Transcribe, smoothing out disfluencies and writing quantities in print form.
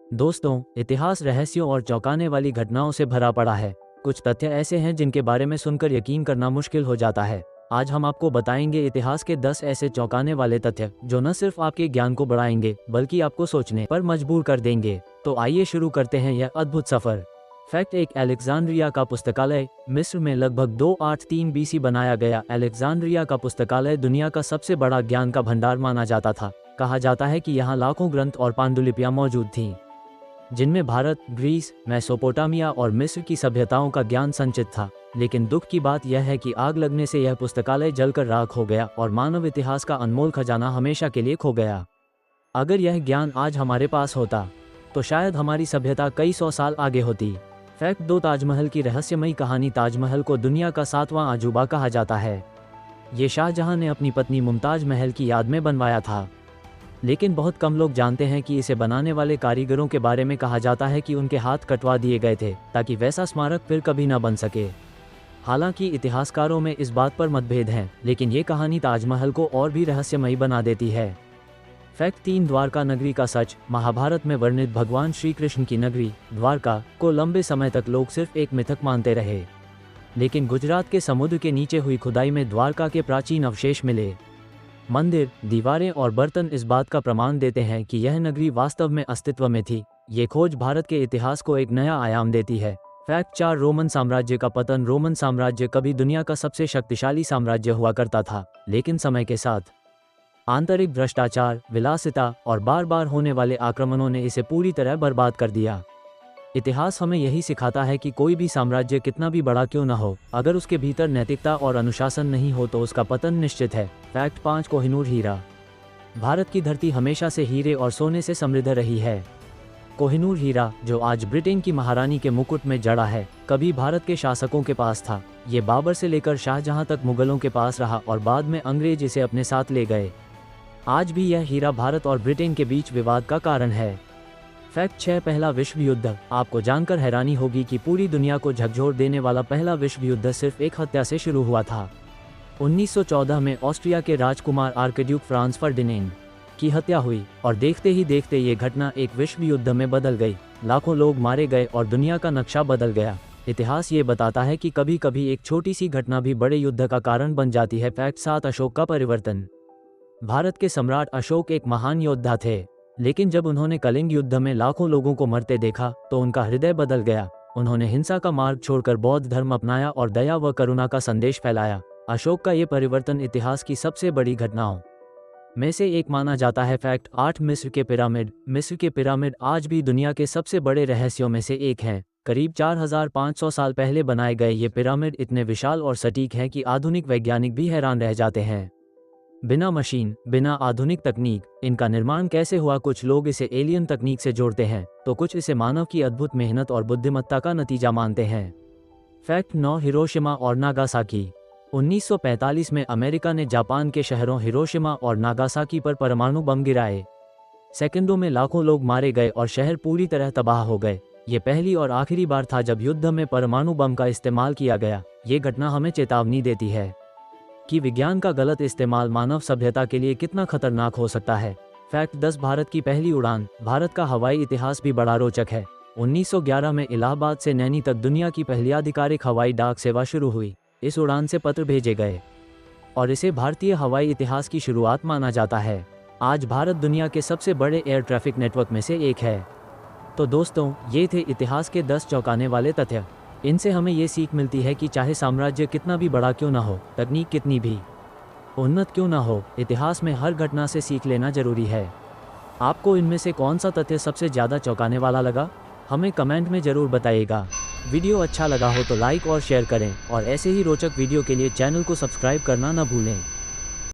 दोस्तों, इतिहास रहस्यों और चौंकाने वाली घटनाओं से भरा पड़ा है। कुछ तथ्य ऐसे हैं जिनके बारे में सुनकर यकीन करना मुश्किल हो जाता है। आज हम आपको बताएंगे इतिहास के 10 ऐसे चौंकाने वाले तथ्य जो न सिर्फ आपके ज्ञान को बढ़ाएंगे बल्कि आपको सोचने पर मजबूर कर देंगे। तो आइए शुरू करते हैं यह अद्भुत सफर। फैक्ट एक अलेक्जेंड्रिया का पुस्तकालय मिस्र में लगभग 283 BC बनाया गया। अलेक्जेंड्रिया का पुस्तकालय दुनिया का सबसे बड़ा ज्ञान का भंडार माना जाता था। कहा जाता है कि यहाँ लाखों ग्रंथ और पांडुलिपियां मौजूद थीं, जिनमें भारत, ग्रीस, मेसोपोटामिया और मिस्र की सभ्यताओं का ज्ञान संचित था। लेकिन दुख की बात यह है कि आग लगने से यह पुस्तकालय जलकर राख हो गया और मानव इतिहास का अनमोल खजाना हमेशा के लिए खो गया। अगर यह ज्ञान आज हमारे पास होता तो शायद हमारी सभ्यता कई सौ साल आगे होती। फैक्ट 2 ताजमहल की रहस्यमयी कहानी। ताजमहल को दुनिया का 7वां अजूबा कहा जाता है। ये शाहजहां ने अपनी पत्नी मुमताज महल की याद में बनवाया था, लेकिन बहुत कम लोग जानते हैं कि इसे बनाने वाले कारीगरों के बारे में कहा जाता है कि उनके हाथ कटवा दिए गए थे ताकि वैसा स्मारक फिर कभी न बन सके। हालांकि इतिहासकारों में इस बात पर मतभेद हैं, लेकिन ये कहानी ताजमहल को और भी रहस्यमयी बना देती है। फैक्ट 3 द्वारका नगरी का सच। महाभारत में वर्णित भगवान श्री कृष्ण की नगरी द्वारका को लंबे समय तक लोग सिर्फ एक मिथक मानते रहे, लेकिन गुजरात के समुद्र के नीचे हुई खुदाई में द्वारका के प्राचीन अवशेष मिले। मंदिर, दीवारें और बर्तन इस बात का प्रमाण देते हैं कि यह नगरी वास्तव में अस्तित्व में थी। ये खोज भारत के इतिहास को एक नया आयाम देती है। फैक्ट 4 रोमन साम्राज्य का पतन। रोमन साम्राज्य कभी दुनिया का सबसे शक्तिशाली साम्राज्य हुआ करता था, लेकिन समय के साथ आंतरिक भ्रष्टाचार, विलासिता और बार बार होने वाले आक्रमणों ने इसे पूरी तरह बर्बाद कर दिया। इतिहास हमें यही सिखाता है कि कोई भी साम्राज्य कितना भी बड़ा क्यों न हो, अगर उसके भीतर नैतिकता और अनुशासन नहीं हो तो उसका पतन निश्चित है। फैक्ट 5 कोहिनूर हीरा। भारत की धरती हमेशा से हीरे और सोने से समृद्ध रही है। कोहिनूर हीरा, जो आज ब्रिटेन की महारानी के मुकुट में जड़ा है, कभी भारत के शासकों के पास था। ये बाबर से लेकर शाहजहां तक मुगलों के पास रहा और बाद में अंग्रेज इसे अपने साथ ले गए। आज भी यह हीरा भारत और ब्रिटेन के बीच विवाद का कारण है। फैक्ट 6 पहला विश्व युद्ध। आपको जानकर हैरानी होगी कि पूरी दुनिया को झकझोर देने वाला पहला विश्व युद्ध सिर्फ एक हत्या से शुरू हुआ था। 1914 में ऑस्ट्रिया के राजकुमार आर्कड्यूक फ्रांस फर्डिनेंड की हत्या हुई और देखते ही देखते ये घटना एक विश्व युद्ध में बदल गई। लाखों लोग मारे गए और दुनिया का नक्शा बदल गया। इतिहास ये बताता है कि कभी कभी एक छोटी सी घटना भी बड़े युद्ध का कारण बन जाती है। फैक्ट 7 अशोक का परिवर्तन। भारत के सम्राट अशोक एक महान योद्धा थे, लेकिन जब उन्होंने कलिंग युद्ध में लाखों लोगों को मरते देखा तो उनका हृदय बदल गया। उन्होंने हिंसा का मार्ग छोड़कर बौद्ध धर्म अपनाया और दया व करुणा का संदेश फैलाया। अशोक का ये परिवर्तन इतिहास की सबसे बड़ी घटनाओं में से एक माना जाता है। फैक्ट 8 मिस्र के पिरामिड। मिस्र के पिरामिड आज भी दुनिया के सबसे बड़े रहस्यों में से एक हैं। करीब 4500 साल पहले बनाए गए ये पिरामिड इतने विशाल और सटीक हैं कि आधुनिक वैज्ञानिक भी हैरान रह जाते हैं। बिना मशीन, बिना आधुनिक तकनीक इनका निर्माण कैसे हुआ? कुछ लोग इसे एलियन तकनीक से जोड़ते हैं तो कुछ इसे मानव की अद्भुत मेहनत और बुद्धिमत्ता का नतीजा मानते हैं। फैक्ट 9 हिरोशिमा और नागासाकी। 1945 में अमेरिका ने जापान के शहरों हिरोशिमा और नागासाकी पर परमाणु बम गिराए। सेकंडों में लाखों लोग मारे गए और शहर पूरी तरह तबाह हो गए। ये पहली और आखिरी बार था जब युद्ध में परमाणु बम का इस्तेमाल किया गया। ये घटना हमें चेतावनी देती है कि विज्ञान का गलत इस्तेमाल मानव सभ्यता के लिए कितना खतरनाक हो सकता है। फैक्ट 10 भारत की पहली उड़ान। भारत का हवाई इतिहास भी बड़ा रोचक है। 1911 में इलाहाबाद से नैनी तक दुनिया की पहली आधिकारिक हवाई डाक सेवा शुरू हुई। इस उड़ान से पत्र भेजे गए और इसे भारतीय हवाई इतिहास की शुरुआत माना जाता है। आज भारत दुनिया के सबसे बड़े एयर ट्रैफिक नेटवर्क में से एक है। तो दोस्तों, ये थे इतिहास के 10 चौंकाने वाले तथ्य। इनसे हमें ये सीख मिलती है कि चाहे साम्राज्य कितना भी बड़ा क्यों ना हो, तकनीक कितनी भी उन्नत क्यों ना हो, इतिहास में हर घटना से सीख लेना जरूरी है। आपको इनमें से कौन सा तथ्य सबसे ज़्यादा चौंकाने वाला लगा? हमें कमेंट में ज़रूर बताइएगा। वीडियो अच्छा लगा हो तो लाइक और शेयर करें और ऐसे ही रोचक वीडियो के लिए चैनल को सब्सक्राइब करना न भूलें।